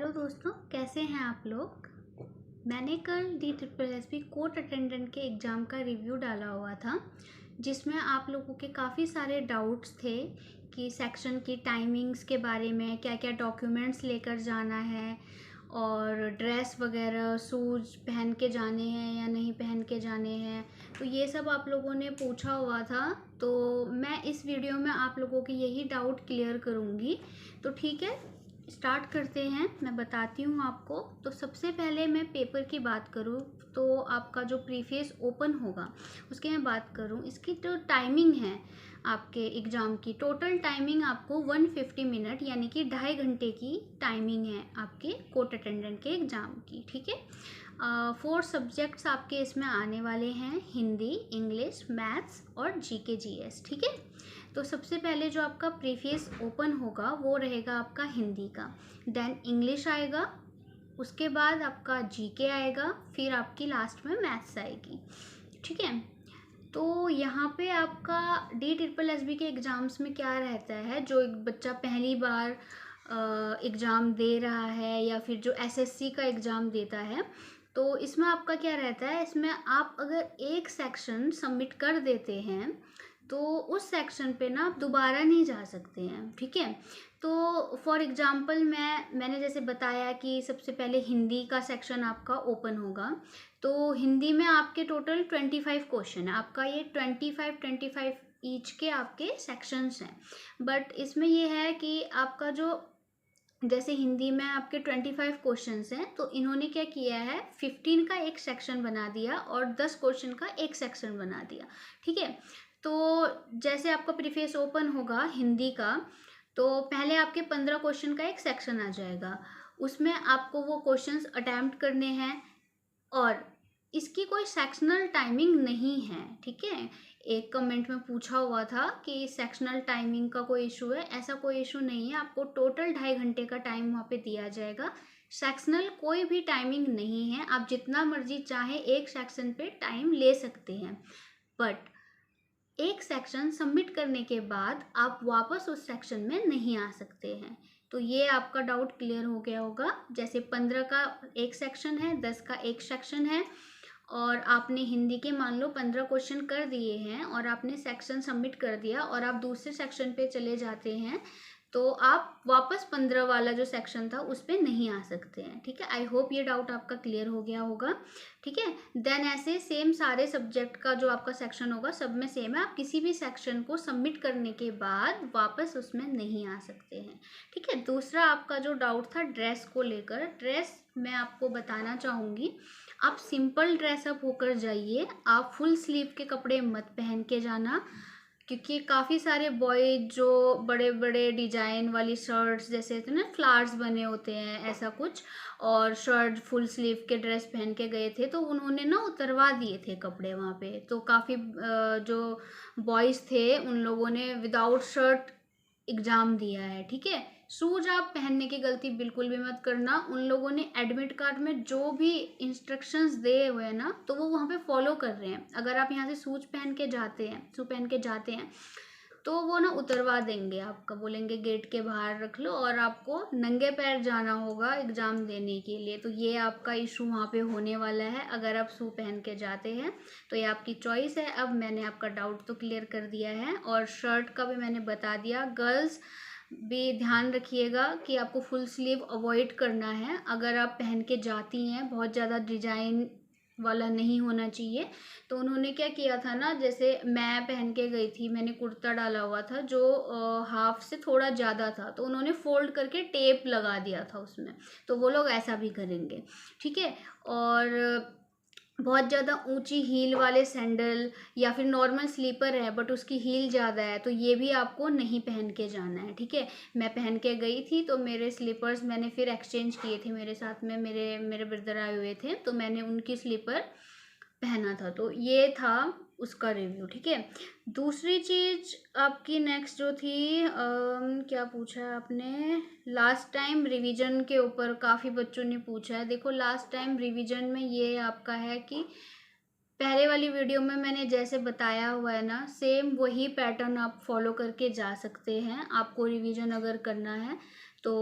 Hello दोस्तों, कैसे हैं आप लोग। मैंने कल DSSB कोर्ट अटेंडेंट के एग्ज़ाम का रिव्यू डाला हुआ था, जिसमें आप लोगों के काफ़ी सारे डाउट्स थे कि सेक्शन की टाइमिंग्स के बारे में, क्या क्या डॉक्यूमेंट्स लेकर जाना है और ड्रेस वगैरह शूज़ पहन के जाने हैं या नहीं पहन के जाने हैं। तो ये सब आप लोगों ने पूछा हुआ था, तो मैं इस वीडियो में आप लोगों के यही डाउट क्लियर करूँगी। तो ठीक है, स्टार्ट करते हैं। मैं बताती हूँ आपको। तो सबसे पहले मैं पेपर की बात करूँ तो आपका जो प्रीफेस ओपन होगा उसकी मैं बात करूँ, इसकी जो टाइमिंग है आपके एग्ज़ाम की, टोटल टाइमिंग आपको 150 मिनट यानी कि 2.5 घंटे की टाइमिंग है आपके कोर्ट अटेंडेंट के एग्ज़ाम की। ठीक है, 4 सब्जेक्ट्स आपके इसमें आने वाले हैं, हिंदी, इंग्लिश, मैथ्स और GK GS। ठीक है, तो सबसे पहले जो आपका प्रीफेस ओपन होगा वो रहेगा आपका हिंदी का, देन इंग्लिश आएगा, उसके बाद आपका GK आएगा, फिर आपकी लास्ट में मैथ्स आएगी। ठीक है, तो यहाँ पे आपका DSSB के एग्ज़ाम्स में क्या रहता है, जो एक बच्चा पहली बार एग्ज़ाम दे रहा है या फिर जो SSC का एग्ज़ाम देता है, तो इसमें आपका क्या रहता है, इसमें आप अगर एक सेक्शन सबमिट कर देते हैं तो उस सेक्शन पे ना आप दोबारा नहीं जा सकते हैं। ठीक है, तो फॉर एग्ज़ाम्पल मैंने जैसे बताया कि सबसे पहले हिंदी का सेक्शन आपका ओपन होगा, तो हिंदी में आपके टोटल 25 क्वेश्चन है। आपका ये 25 ईच के आपके सेक्शंस हैं, बट इसमें ये है कि आपका जो जैसे हिंदी में आपके 25 क्वेश्चंस हैं, तो इन्होंने क्या किया है, 15 का एक सेक्शन बना दिया और 10 क्वेश्चन का एक सेक्शन बना दिया। ठीक है, तो जैसे आपका प्रीफेस ओपन होगा हिंदी का, तो पहले आपके 15 क्वेश्चन का एक सेक्शन आ जाएगा, उसमें आपको वो क्वेश्चंस अटेम्प्ट करने हैं और इसकी कोई सेक्शनल टाइमिंग नहीं है। ठीक है, एक कमेंट में पूछा हुआ था कि सेक्शनल टाइमिंग का कोई इशू है, ऐसा कोई इशू नहीं है। आपको टोटल 2.5 घंटे का टाइम वहाँ पे दिया जाएगा, सेक्शनल कोई भी टाइमिंग नहीं है। आप जितना मर्जी चाहे एक सेक्शन पे टाइम ले सकते हैं, बट एक सेक्शन सबमिट करने के बाद आप वापस उस सेक्शन में नहीं आ सकते हैं। तो ये आपका डाउट क्लियर हो गया होगा। जैसे 15 का एक सेक्शन है, 10 का एक सेक्शन है, और आपने हिंदी के मान लो 15 क्वेश्चन कर दिए हैं और आपने सेक्शन सबमिट कर दिया और आप दूसरे सेक्शन पे चले जाते हैं, तो आप वापस 15 वाला जो सेक्शन था उस पर नहीं आ सकते हैं। ठीक है, आई होप ये डाउट आपका क्लियर हो गया होगा। ठीक है, देन ऐसे सेम सारे सब्जेक्ट का जो आपका सेक्शन होगा सब में सेम है, आप किसी भी सेक्शन को सबमिट करने के बाद वापस उसमें नहीं आ सकते हैं। ठीक है, दूसरा आपका जो डाउट था ड्रेस को लेकर, ड्रेस मैं आपको बताना चाहूँगी, आप सिंपल ड्रेसअप होकर जाइए, आप फुल स्लीव के कपड़े मत पहन के जाना, क्योंकि काफ़ी सारे बॉय जो बड़े बड़े डिजाइन वाली शर्ट्स जैसे होते हैं ना, फ्लावर्स बने होते हैं ऐसा कुछ, और शर्ट फुल स्लीव के ड्रेस पहन के गए थे, तो उन्होंने ना उतरवा दिए थे कपड़े वहाँ पे। तो काफ़ी जो बॉयज़ थे उन लोगों ने विदाउट शर्ट एग्ज़ाम दिया है। ठीक है, शूज आप पहनने की गलती बिल्कुल भी मत करना। उन लोगों ने एडमिट कार्ड में जो भी इंस्ट्रक्शंस दिए हुए हैं ना, तो वो वहाँ पे फॉलो कर रहे हैं। अगर आप यहाँ से शूज पहन के जाते हैं तो वो ना उतरवा देंगे, आपका बोलेंगे गेट के बाहर रख लो और आपको नंगे पैर जाना होगा एग्ज़ाम देने के लिए। तो ये आपका इशू वहाँ पे होने वाला है अगर आप शू पहन के जाते हैं, तो ये आपकी चॉइस है। अब मैंने आपका डाउट तो क्लियर कर दिया है और शर्ट का भी मैंने बता दिया। गर्ल्स भी ध्यान रखिएगा कि आपको फुल स्लीव अवॉइड करना है अगर आप पहन के जाती हैं, बहुत ज़्यादा डिजाइन वाला नहीं होना चाहिए। तो उन्होंने क्या किया था ना, जैसे मैं पहन के गई थी, मैंने कुर्ता डाला हुआ था जो हाफ से थोड़ा ज़्यादा था, तो उन्होंने फोल्ड करके टेप लगा दिया था उसमें, तो वो लोग ऐसा भी करेंगे। ठीक है, और बहुत ज़्यादा ऊंची हील वाले सैंडल या फिर नॉर्मल स्लीपर है बट उसकी हील ज़्यादा है, तो ये भी आपको नहीं पहन के जाना है। ठीक है, मैं पहन के गई थी तो मेरे स्लीपर्स मैंने फिर एक्सचेंज किए थे, मेरे साथ में मेरे ब्रदर आए हुए थे, तो मैंने उनकी स्लीपर पहना था। तो ये था उसका रिव्यू। ठीक है, दूसरी चीज़ आपकी नेक्स्ट जो थी, क्या पूछा है आपने, लास्ट टाइम रिवीजन के ऊपर काफ़ी बच्चों ने पूछा है। देखो, लास्ट टाइम रिवीजन में ये आपका है कि पहले वाली वीडियो में मैंने जैसे बताया हुआ है ना, सेम वही पैटर्न आप फॉलो करके जा सकते हैं। आपको रिवीजन अगर करना है तो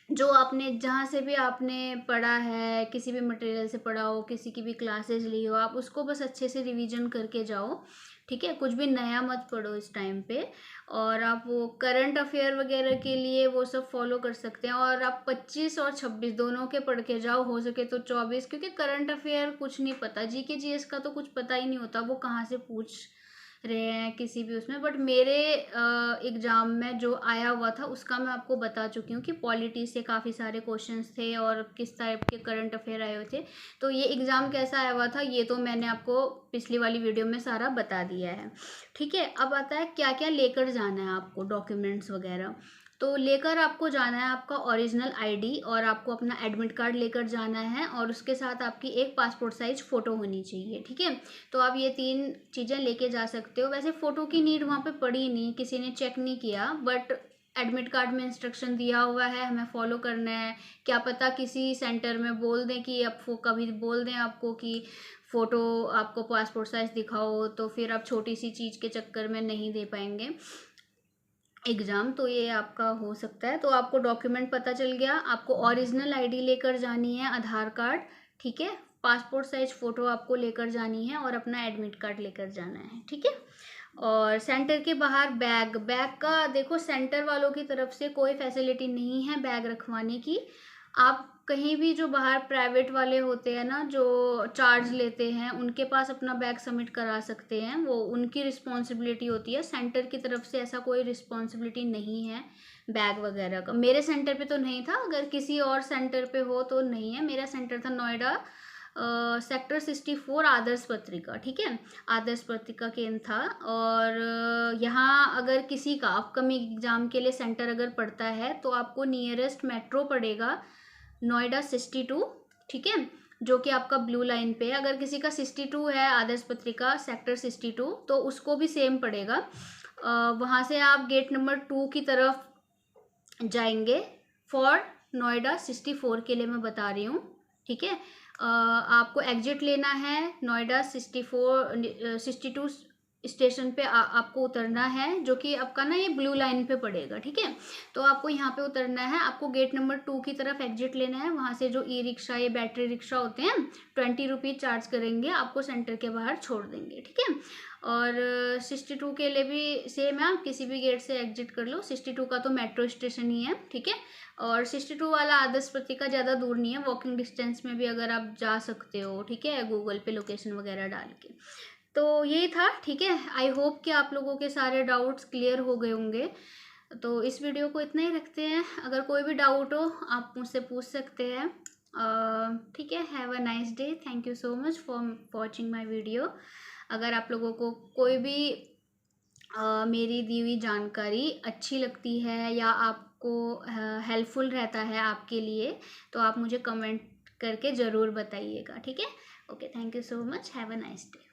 जो आपने जहाँ से भी आपने पढ़ा है, किसी भी मटेरियल से पढ़ा हो, किसी की भी क्लासेस ली हो, आप उसको बस अच्छे से रिवीजन करके जाओ, ठीक है। कुछ भी नया मत पढ़ो इस टाइम पे। और आप वो करंट अफेयर वगैरह के लिए वो सब फॉलो कर सकते हैं, और आप 25 और 26 दोनों के पढ़ के जाओ, हो सके तो 24, क्योंकि करंट अफेयर कुछ नहीं पता, जीके जीएस का तो कुछ पता ही नहीं होता, वो कहाँ से पूछ रहे हैं किसी भी उसमें। बट मेरे एग्ज़ाम में जो आया हुआ था उसका मैं आपको बता चुकी हूँ कि पॉलिटी से काफ़ी सारे क्वेश्चंस थे और किस टाइप के करंट अफेयर आए हुए थे। तो ये एग्ज़ाम कैसा आया हुआ था ये तो मैंने आपको पिछली वाली वीडियो में सारा बता दिया है, ठीक है। अब आता है क्या क्या लेकर जाना है आपको, डॉक्यूमेंट्स वगैरह। तो लेकर आपको जाना है आपका ओरिजिनल आईडी, और आपको अपना एडमिट कार्ड लेकर जाना है, और उसके साथ आपकी एक पासपोर्ट साइज फ़ोटो होनी चाहिए, ठीक है। तो आप ये 3 चीज़ें लेके जा सकते हो। वैसे फ़ोटो की नीड वहाँ पे पड़ी नहीं, किसी ने चेक नहीं किया, बट एडमिट कार्ड में इंस्ट्रक्शन दिया हुआ है, हमें फॉलो करना है। क्या पता किसी सेंटर में बोल दें कि आपको, कभी बोल दें आपको कि फ़ोटो आपको पासपोर्ट साइज़ दिखाओ, तो फिर आप छोटी सी चीज़ के चक्कर में नहीं दे पाएंगे एग्ज़ाम। तो ये आपका हो सकता है। तो आपको डॉक्यूमेंट पता चल गया, आपको ओरिजिनल आईडी लेकर जानी है, आधार कार्ड, ठीक है। पासपोर्ट साइज फ़ोटो आपको लेकर जानी है, और अपना एडमिट कार्ड लेकर जाना है, ठीक है। और सेंटर के बाहर बैग का देखो, सेंटर वालों की तरफ से कोई फैसिलिटी नहीं है बैग रखवाने की। आप कहीं भी, जो बाहर प्राइवेट वाले होते हैं ना, जो चार्ज लेते हैं, उनके पास अपना बैग सबमिट करा सकते हैं, वो उनकी रिस्पॉन्सिबिलिटी होती है। सेंटर की तरफ से ऐसा कोई रिस्पॉन्सिबिलिटी नहीं है बैग वगैरह का। मेरे सेंटर पे तो नहीं था, अगर किसी और सेंटर पे हो तो नहीं है। मेरा सेंटर था नोएडा, सेक्टर 64, आदर्श पत्रिका, ठीक है। आदर्श पत्रिका केंद्र था। और यहाँ अगर किसी का अपकमिंग एग्जाम के लिए सेंटर अगर पड़ता है तो आपको नियरेस्ट मेट्रो पड़ेगा नोएडा 62, ठीक है, जो कि आपका ब्लू लाइन पे है। अगर किसी का 62 है, आदर्श पत्रिका सेक्टर 62, तो उसको भी सेम पड़ेगा। वहाँ से आप गेट नंबर 2 की तरफ जाएंगे, फॉर नोएडा 64 के लिए मैं बता रही हूँ, ठीक है। आपको एग्जिट लेना है नोएडा 62 स्टेशन पे आपको उतरना है, जो कि आपका ना ये ब्लू लाइन पे पड़ेगा, ठीक है। तो आपको यहाँ पे उतरना है, आपको गेट नंबर 2 की तरफ एग्जिट लेना है। वहाँ से जो ई रिक्शा, ये बैटरी रिक्शा होते हैं, 20 रुपीज़ चार्ज करेंगे, आपको सेंटर के बाहर छोड़ देंगे, ठीक है। और 62 के लिए भी सेम है, आप किसी भी गेट से एग्जिट कर लो। 62 का तो मेट्रो स्टेशन ही है, ठीक है। और 62 वाला आदर्श पत्रिका ज़्यादा दूर नहीं है, वॉकिंग डिस्टेंस में भी अगर आप जा सकते हो, ठीक है, गूगल पे लोकेशन वगैरह डाल के। तो यही था, ठीक है। आई होप कि आप लोगों के सारे डाउट्स क्लियर हो गए होंगे। तो इस वीडियो को इतना ही रखते हैं, अगर कोई भी डाउट हो आप मुझसे पूछ सकते हैं, ठीक है। Have a nice day, thank you so much for watching my video. अगर आप लोगों को कोई भी मेरी दी हुई जानकारी अच्छी लगती है या आपको हेल्पफुल रहता है आपके लिए, तो आप मुझे कमेंट करके ज़रूर बताइएगा, ठीक है। Okay, thank you so much, have a nice day.